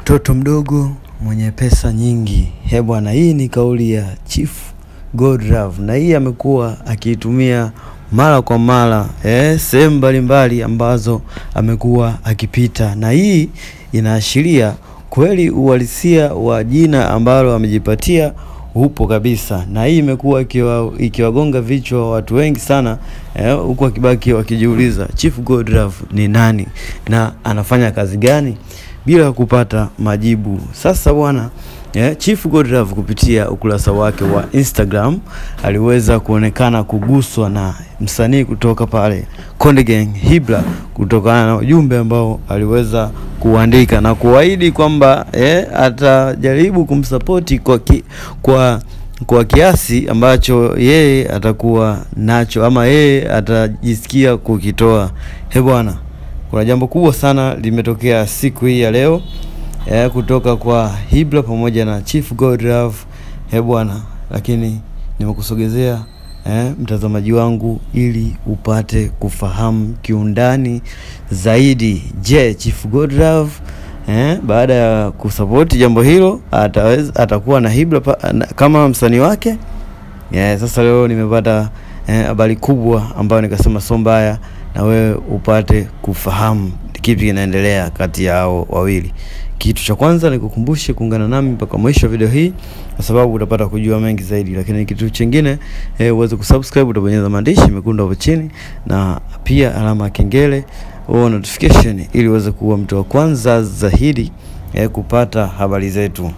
Mtoto mdogo mwenye pesa nyingi. Bwana, hii ni kauli ya Chief Godlove, na hii amekuwa akiitumia mara kwa mara sehemu mbalimbali ambazo amekuwa akipita, na hii inaashiria kweli uhalisia wa jina ambalo amejipatia upo kabisa, na hii imekuwa ikiwagonga vichwa watu wengi sana huko akibaki wakijiuliza Chief Godlove ni nani na anafanya kazi gani bila kupata majibu. Sasa bwana, Chief Godlove kupitia ukurasa wake wa Instagram aliweza kuonekana kuguswa na msanii kutoka pale Konde Gang Hibla, kutokana na ujumbe ambao aliweza kuandika na kuahidi kwamba atajaribu kumsupport kwa kiasi ambacho yeye atakuwa nacho ama yeye atajisikia kukitoa. Bwana, kuna jambo kubwa sana limetokea siku hii ya leo kutoka kwa Hibla pamoja na Chief Godlove bwana, lakini nimekusogezea mtazamaji wangu ili upate kufahamu kiundani zaidi. Je, Chief Godlove baada ya kusupport jambo hilo atakuwa na Hibla kama msanii wake? Sasa leo nimepata habari kubwa ambayo nikasema so mbaya na wewe upate kufahamu kipi kinaendelea kati ya hao wawili. Kitu cha kwanza ni kukumbushe kuungana nami mpaka mwisho wa video hii, kwa sababu utapata kujua mengi zaidi. Lakini kitu kingine uweze kusubscribe, utabonyeza maandishi mekundu hapo chini na pia alama ya kengele au notification ili uweze kuwa mtu wa kwanza zaidi kupata habari zetu.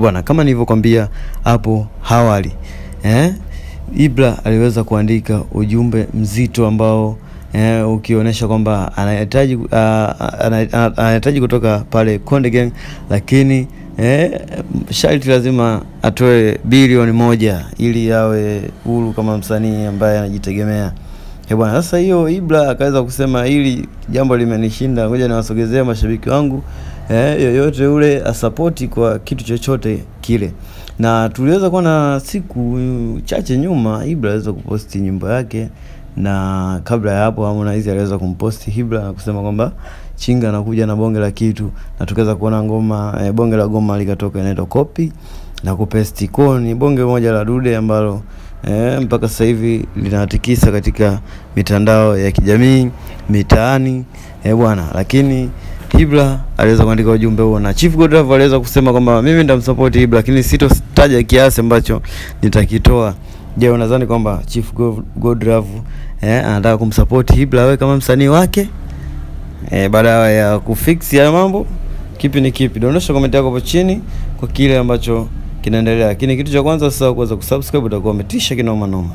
Bwana, kama nilivyokuambia hapo awali, Hibla aliweza kuandika ujumbe mzito ambao ukionyesha kwamba anahitaji kutoka pale Konde Gang, lakini sharti lazima atoe bilioni 1 ili awe huru kama msanii ambaye anajitegemea. Bwana, sasa hiyo Hibla akaweza kusema ili jambo limenishinda, ngoja niwasogezea mashabiki wangu yoyote ule asapoti kwa kitu chochote kile. Na tuliweza kuwa na siku chache nyuma Hibla aliweza kuposti nyimbo yake, na kabla ya hapo Harmonize aliweza kumposti Hibla na kusema kwamba Chinga anakuja na bonge la kitu, na tukaweza kuona ngoma bonge la goma likatoka inaitwa Copy na kupesti koni bonge moja la dude ambalo mpaka sasa hivi linatikisa katika mitandao ya kijamii mitaani bwana. Lakini Hibla aliweza kuandika ujumbe huo, na Chief Godlove aliweza kusema kwamba mimi nitamsupport Hibla lakini sitotaja kiasi ambacho nitakitoa. Je, unadhani kwamba Chief Godlove anataka kumsupport Hibla wewe kama msanii wake baada ya kufix ya mambo? Kipi ni kipi? Dondosha comment yako hapo chini kwa kile ambacho kinaendelea. Lakini kitu cha kwanza sasa kuweza kusubscribe, utakuwa umetisha kinoma noma.